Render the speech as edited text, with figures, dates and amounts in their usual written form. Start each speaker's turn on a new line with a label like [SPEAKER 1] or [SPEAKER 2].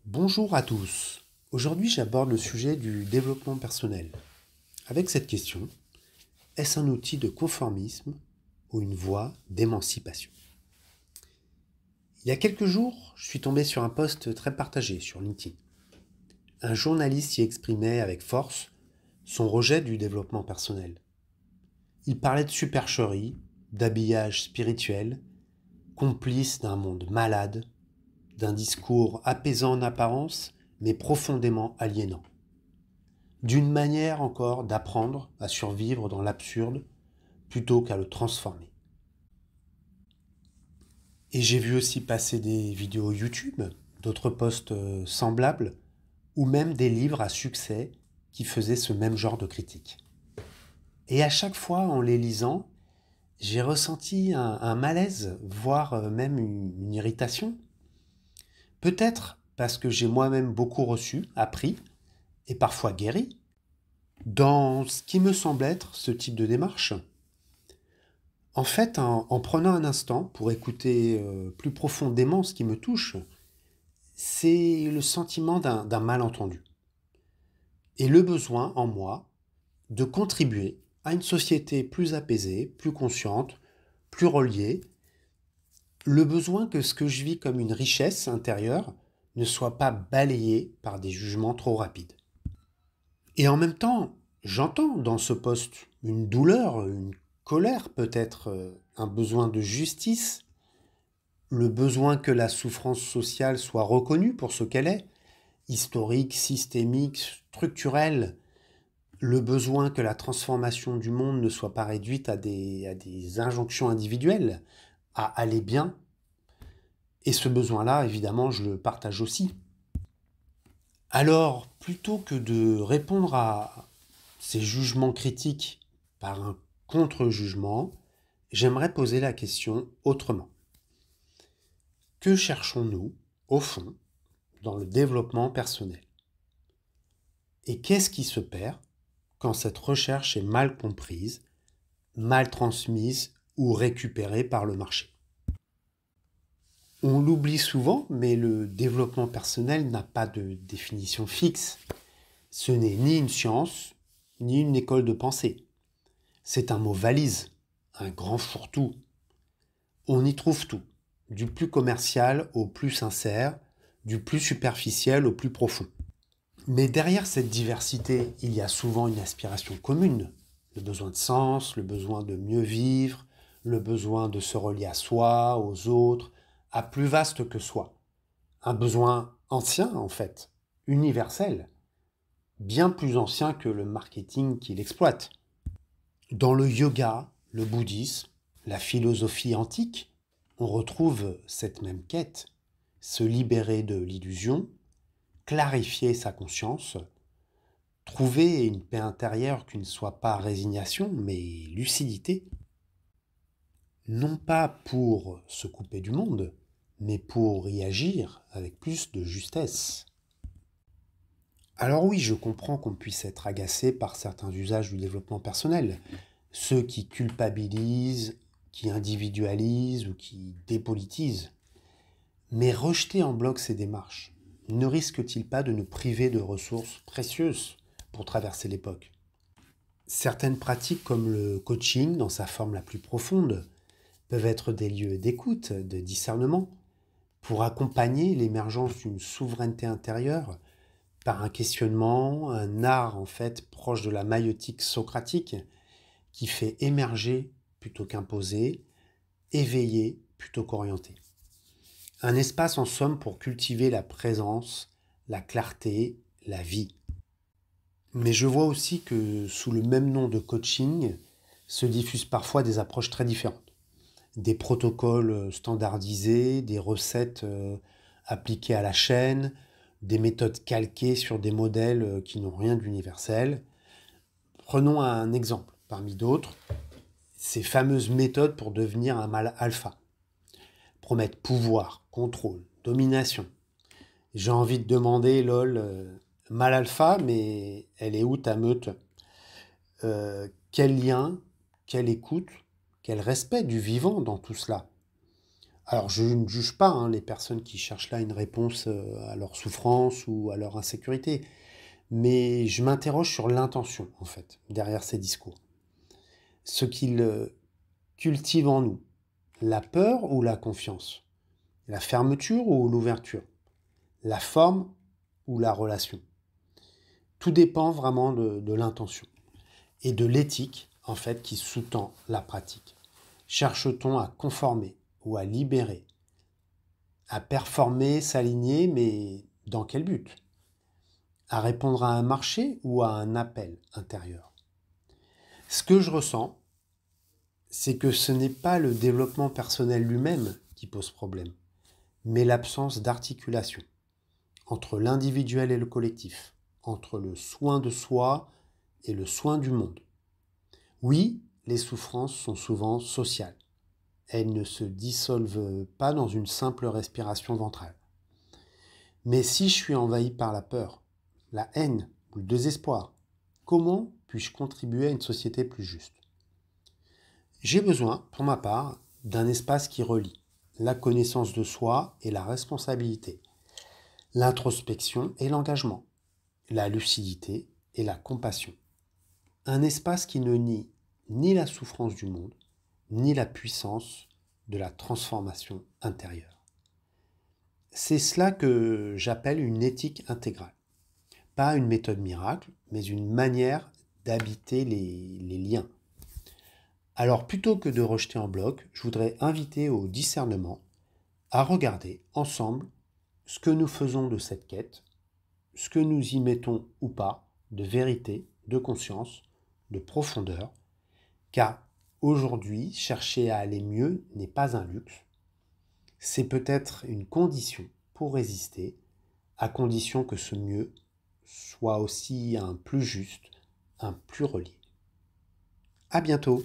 [SPEAKER 1] Bonjour à tous. Aujourd'hui, j'aborde le sujet du développement personnel. Avec cette question, est-ce un outil de conformisme ou une voie d'émancipation? Il y a quelques jours, je suis tombé sur un post très partagé sur LinkedIn. Un journaliste y exprimait avec force son rejet du développement personnel. Il parlait de supercherie, d'habillage spirituel, complice d'un monde malade, d'un discours apaisant en apparence, mais profondément aliénant. D'une manière encore d'apprendre à survivre dans l'absurde plutôt qu'à le transformer. Et j'ai vu aussi passer des vidéos YouTube, d'autres posts semblables, ou même des livres à succès qui faisaient ce même genre de critique. Et à chaque fois, en les lisant, j'ai ressenti un malaise, voire même une irritation. Peut-être parce que j'ai moi-même beaucoup reçu, appris, et parfois guéri, dans ce qui me semble être ce type de démarche. En fait, en prenant un instant pour écouter plus profondément ce qui me touche, c'est le sentiment d'un malentendu et le besoin en moi de contribuer à une société plus apaisée, plus consciente, plus reliée, le besoin que ce que je vis comme une richesse intérieure ne soit pas balayé par des jugements trop rapides. Et en même temps, j'entends dans ce poste une douleur, une colère peut-être, un besoin de justice, le besoin que la souffrance sociale soit reconnue pour ce qu'elle est, historique, systémique, structurelle, le besoin que la transformation du monde ne soit pas réduite à des injonctions individuelles, à aller bien. Et ce besoin-là, évidemment, je le partage aussi. Alors, plutôt que de répondre à ces jugements critiques par un contre-jugement, j'aimerais poser la question autrement. Que cherchons-nous, au fond, dans le développement personnel? Et qu'est-ce qui se perd quand cette recherche est mal comprise, mal transmise ou récupérée par le marché? On l'oublie souvent, mais le développement personnel n'a pas de définition fixe. Ce n'est ni une science, ni une école de pensée. C'est un mot valise, un grand fourre-tout. On y trouve tout, du plus commercial au plus sincère, du plus superficiel au plus profond. Mais derrière cette diversité, il y a souvent une aspiration commune, le besoin de sens, le besoin de mieux vivre, le besoin de se relier à soi, aux autres, à plus vaste que soi. Un besoin ancien en fait, universel, bien plus ancien que le marketing qu'il exploite. Dans le yoga, le bouddhisme, la philosophie antique, on retrouve cette même quête, se libérer de l'illusion, clarifier sa conscience, trouver une paix intérieure qui ne soit pas résignation, mais lucidité, non pas pour se couper du monde, mais pour y agir avec plus de justesse. Alors oui, je comprends qu'on puisse être agacé par certains usages du développement personnel, ceux qui culpabilisent, qui individualisent ou qui dépolitisent. Mais rejeter en bloc ces démarches ne risque-t-il pas de nous priver de ressources précieuses pour traverser l'époque? Certaines pratiques comme le coaching, dans sa forme la plus profonde, peuvent être des lieux d'écoute, de discernement, pour accompagner l'émergence d'une souveraineté intérieure par un questionnement, un art en fait proche de la maïeutique socratique qui fait émerger plutôt qu'imposer, éveiller plutôt qu'orienter. Un espace en somme pour cultiver la présence, la clarté, la vie. Mais je vois aussi que sous le même nom de coaching se diffusent parfois des approches très différentes. Des protocoles standardisés, des recettes appliquées à la chaîne, des méthodes calquées sur des modèles qui n'ont rien d'universel. Prenons un exemple parmi d'autres, ces fameuses méthodes pour devenir un mâle alpha. Promettent pouvoir, contrôle, domination. J'ai envie de demander, lol, mâle alpha, mais elle est où ta meute? Quel lien, quelle écoute, quel respect du vivant dans tout cela? Alors, je ne juge pas les personnes qui cherchent là une réponse à leur souffrance ou à leur insécurité, mais je m'interroge sur l'intention, en fait, derrière ces discours. Ce qu'ils cultivent en nous, la peur ou la confiance, la fermeture ou l'ouverture, la forme ou la relation. Tout dépend vraiment de l'intention et de l'éthique, en fait, qui sous-tend la pratique. Cherche-t-on à conformer ou à libérer, à performer, s'aligner, mais dans quel but? À répondre à un marché ou à un appel intérieur? Ce que je ressens, c'est que ce n'est pas le développement personnel lui-même qui pose problème, mais l'absence d'articulation entre l'individuel et le collectif, entre le soin de soi et le soin du monde. Oui, les souffrances sont souvent sociales. Elles ne se dissolvent pas dans une simple respiration ventrale. Mais si je suis envahi par la peur, la haine ou le désespoir, comment puis-je contribuer à une société plus juste? J'ai besoin, pour ma part, d'un espace qui relie la connaissance de soi et la responsabilité, l'introspection et l'engagement, la lucidité et la compassion. Un espace qui ne nie ni la souffrance du monde, ni la puissance de la transformation intérieure. C'est cela que j'appelle une éthique intégrale. Pas une méthode miracle, mais une manière d'habiter les liens. Alors plutôt que de rejeter en bloc, je voudrais inviter au discernement, à regarder ensemble ce que nous faisons de cette quête, ce que nous y mettons ou pas, de vérité, de conscience, de profondeur, car aujourd'hui, chercher à aller mieux n'est pas un luxe, c'est peut-être une condition pour résister, à condition que ce mieux soit aussi un plus juste, un plus relié. À bientôt!